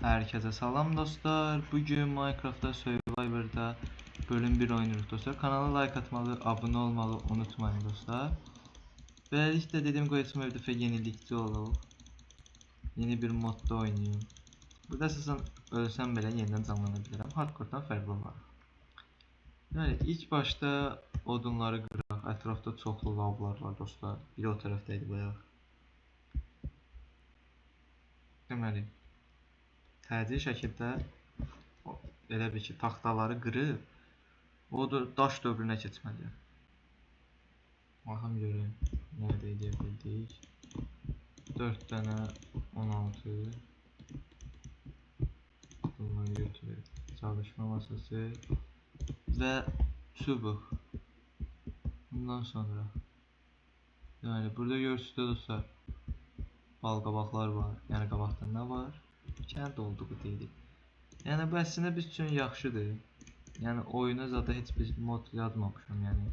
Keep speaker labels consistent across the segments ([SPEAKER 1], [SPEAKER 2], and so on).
[SPEAKER 1] Herkese salam dostlar. Bugün Minecraft'ta Survivor'da bölüm 1 oynuyoruz dostlar. Kanala like atmalı, abone olmalı unutmayın dostlar. Böylelikle dediğim gibi bu defa yenilikçi olalım. Yeni bir modda oynayayım. Burada sizin ölsem bile yeniden canlanabilirim. Hardcore'dan farklı var. Yani ilk başta odunları kıraq. Etrafta çoxlu lavlar var dostlar. Biri o tərəfdəydi bayaq. Deməli, təcil şəkildə elə bir ki, taxtaları qırıb o da daş dövrünə keçməliyəm. Baxım görün, nədə edə bildik. 4 dənə 16 bunları götürüb. Çalışma masası və çubuq. Bundan sonra yəni burada görürsünüz dostlar, balqabaqlar var. Yəni qabaqda nə var? Kənd olduğu deyilik. Yəni bu əslində biz üçün yaxşıdır. Yəni oyuna zaten heç bir mod yazmamışam, yəni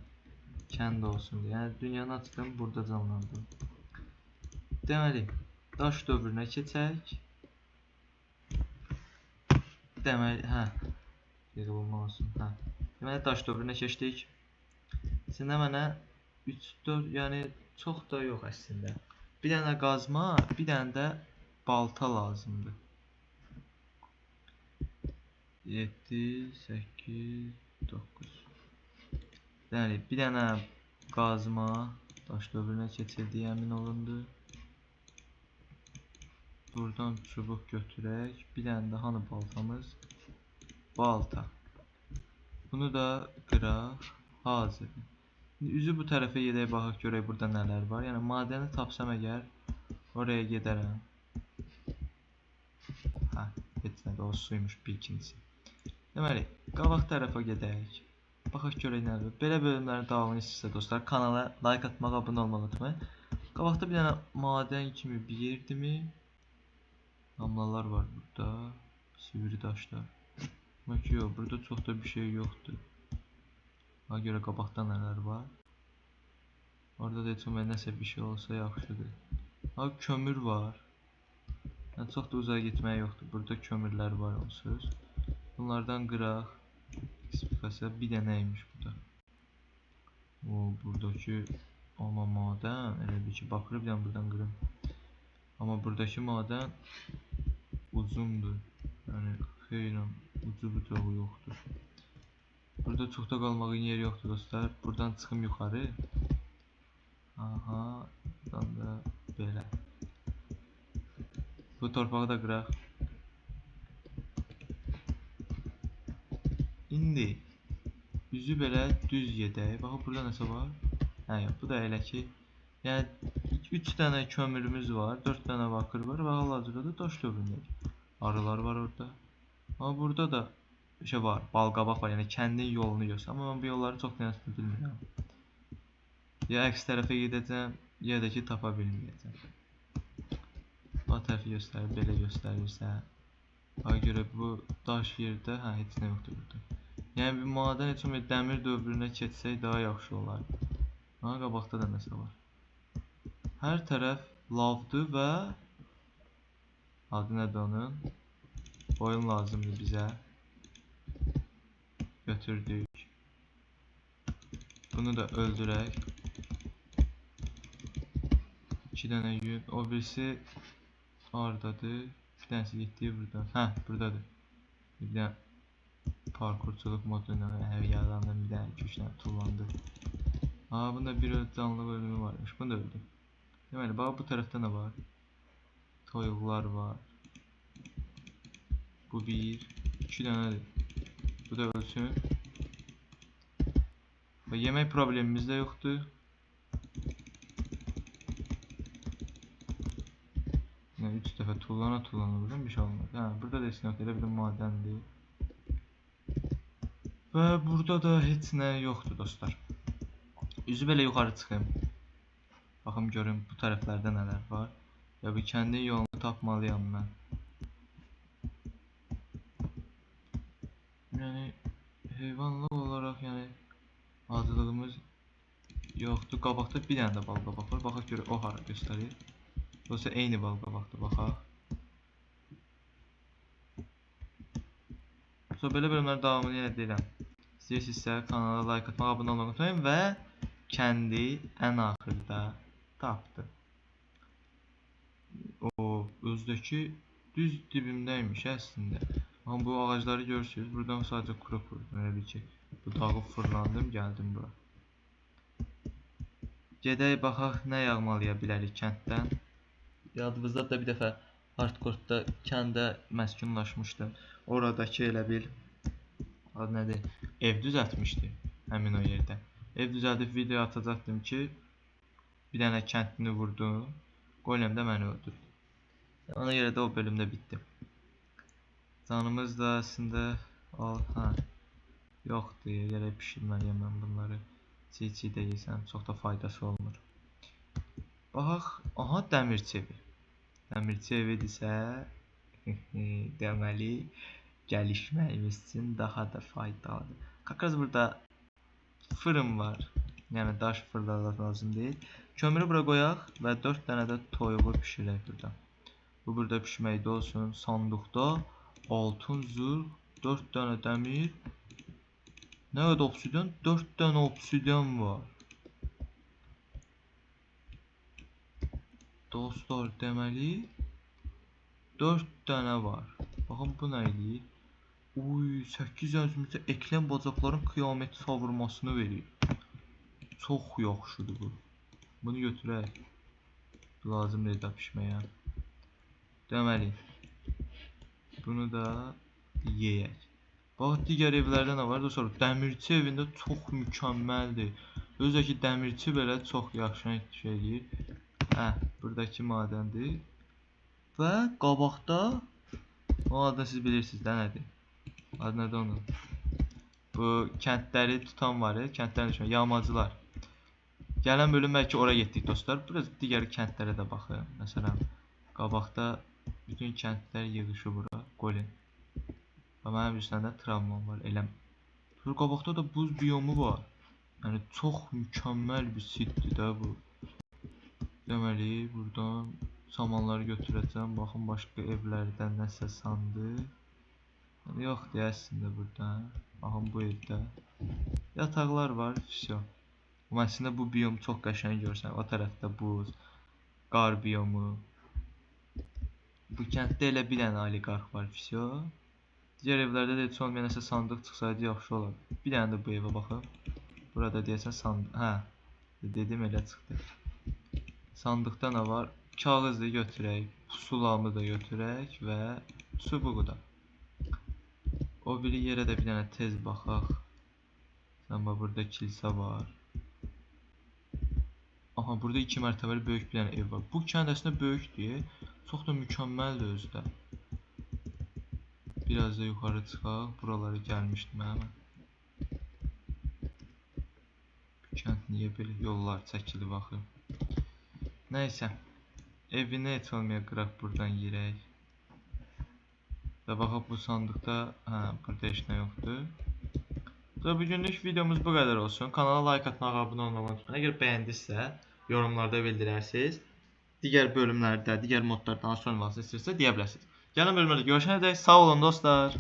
[SPEAKER 1] kənd olsun deyə. Yəni dünyanı açdım, burada canlandım. Deməli, daş dövrünə keçək. Deməli, yeri bulmaq olsun. Deməli daş dövrünə keçdik. Şimdi mənə 3-4, yəni çox da yox əslində. Bir dənə qazma, bir dənə də balta lazımdır. 7, 8, 9. Yani bir dənə qazma daş dövrünə keçirdiyi əmin olundu. Buradan çubuq götürək. Bir dənə də hanı baltamız? Balta. Bunu da qıraq. Hazır. Üzü bu tərəfə gedək, baxaq görək burada nələr var. Yəni madəni tapsam əgər oraya gedərəm. Heç nədə o suymuş bir ikincisi. Deməli, qabaq tərəfə gedək. Baxaq görək nələr var. Belə bölümlərin davamını istəyirsə dostlar, kanala like atmağı, abunə olmağı unutmayın. Qabaqda bir dənə madən kimi bir yerdimi? Damlalar var burada. Sivri daşlar. Demək yox, burada çox da bir şey yoxdur. Ona görə qabaqda nələr var? Orada da heç olmayan nəsə bir şey olsa yaxşıdır. Kömür var. Yəni çox da uzağa getməyə yoxdur. Burada kömürlər var onsuz. Bunlardan qıraq. Spesifikasiya bir dənəymiş bu da. Buradakı amma madən elə bir ki, baxırıq bir dənə buradan qırım. Amma buradakı madən uzundur. Yəni xeyli ucu bucağı yoxdur. Burada çox da qalmağın yeri yoxdur dostlar. Buradan çıxım yuxarı. Buradan da belə. Bu torpağı da qıraq. İndi üzü belə düz gedək. Baxın burada nəsə var. Yox, bu da elə ki, yəni 3 dənə kömürümüz var, 4 dənə bakır var və hal-hazırda da daş dövründəyik. Arılar var orada. Amma burada da bir şey var, balqabaq var, yəni kəndin yolunu göstərir. Amma mən bu yolları çox nəzərdə bilmirəm. Ya əks tərəfə gedəcəm, ya da ki tapa bilməyəcəm. O tərəfi göstərir, belə göstərirsə. Ona görə bu daş yerdə, heç nə yoxdur burada. Yəni bir madən heç olmaya dəmir dövrünə keçsək daha yaxşı olar. Qabaqda da nəsə var. Hər tərəf lavdır və adı nədir onun? Oyun lazımdır bizə. Götürdük. Bunu da öldürək. 2 dənə yün. O birisi oradadır. Bir dənəsi getdiyi buradan. Buradadır. Bir dənə parkurçuluq moduna yalandan bir dənə 2-3 dənə tullandı. Bunda bir canlı bölümü varmış. Bunu da öldüm. Deməli, bax bu tərəfdə nə var? Toyuqlar var. Bu 1, 2 dənədir. Bu da ölsün. Yemək problemimiz də yoxdur. 3 dəfə tullana buradan bir şey olmaz. Burada da heç nə yoxdur. Elə bir madəndir. Və burada da heç nə yoxdur dostlar. Üzü belə yuxarı çıxım. Baxım görüm bu tərəflərdə nələr var. Ya bu kəndin yolunu tapmalıyam mən. Yəni heyvanlıq olaraq yəni acılığımız yoxdur. Qabaqda bir dənə də balqabaq var. Baxaq görək o hara göstərir. Yoxsa eyni balqabaqdır, baxaq. So belə bölümlərin davamını yenə deyirəm. İstəyirsinizsə kanala like atmağı, abunə olmağı unutmayın və kəndi ən axırda tapdı. O özdəki düz dibimdəymiş əslində. Amma bu ağacları görürsünüz. Buradan sadəcə kuru elə bil ki, bu dağı fırlandım, gəldim bura. Gedək baxaq nə yağmalaya bilərik kənddən. Yadınızda da bir dəfə hardcore'da kəndə məskunlaşmışdım. Oradakı elə bil adı nədir? Ev düzəltmişdi həmin o yerdə. Ev düzəldib video atacaqdım ki, bir dənə kəndini vurdum. Golem də məni öldürdü. Ona görə də o bölümdə bitdi. Canımız da əslində yoxdur. Yerə pişirməliyəm mən bunları. Çiğ də yesəm çox da faydası olmur. Baxaq, aha dəmirçi evi. Dəmirçi evidirsə deməli gəlişməyimiz üçün daha da faydalıdır. Kakaz burada fırın var. Yəni daş fırlamaq lazım deyil. Kömürü bura qoyaq və 4 dənə də toyuğu pişirək burada. Bu burada pişməkdə olsun. Sandıqda altın zırh, 4 dənə dəmir. Nə qədər obsidian? 4 dənə obsidian var. Dostlar, deməli 4 dənə var. Baxın bu nə edir? Uy, 8 əzimizdə ekləm bacaqların qiyamət savurmasını verir. Çox yaxşıdır bu. Bunu götürək. Lazım deyil də pişməyə. Deməli bunu da yeyək. Bax, digər evlərdə nə var? Dostlar, dəmirçi evində çox mükəmməldir. Özdəki dəmirçi belə çox yaxşı şey edir. Buradakı madəndir. Və qabaqda o adını siz bilirsiniz də nədir? Adı nədir onun? Bu kəndləri tutan var ya, kəndlərin düşmən, yağmacılar. Gələn bölüm bəlkə oraya getdik dostlar. Biraz digər kəndlərə də baxın. Məsələn, qabaqda bütün kəndlər yığışı bura. Golem. Və mənim üstündə travmam var. Sonra qabaqda da buz biyomu var. Yəni çox mükəmməl bir sitdir də bu. Deməli, buradan samanları götürəcəm. Baxın, başqa evlərdən nəsə sandıq. Yoxdur əslində burada. Baxın, bu evdə yataqlar var. Всё. Əslində bu biyom çox qəşəng görsən. O tərəfdə buz, qar biyomu. Bu kənddə elə bir dənə oliqarx var. Всё. Digər evlərdə də heç olmayan nəsə sandıq çıxsaydı yaxşı olar. Bir dənə də bu evə baxın. Burada deyəsən sandıq. Dedim elə çıxdı. Sandıqda nə var? Kağızı götürək, pusulamı da götürək və çubuğu da. O biri yerə də bir dənə tez baxaq. Amma burada kilsə var. Aha, burada 2 mərtəbəli böyük bir dənə ev var. Bu kənd əslində böyükdür. Çox da mükəmməldir özdə. Biraz da yuxarı çıxaq. Buralara gəlmişdim həmən. Bu kənd niyə belə yollar çəkili baxır? Nəysə. Evinə heç olmaya qıraq buradan girək. Və baxaq bu sandıqda. Burada heç nə yoxdur. Bugünlük videomuz bu qədər olsun. Kanala like atmağı, abunə olmağı unutmayın. Əgər bəyəndinizsə yorumlarda bildirərsiniz. Digər bölümlərdə, digər modlardan hansı oynamaq istəyirsə deyə bilərsiniz. Gələn bölümlərdə görüşənədək sağ olun dostlar.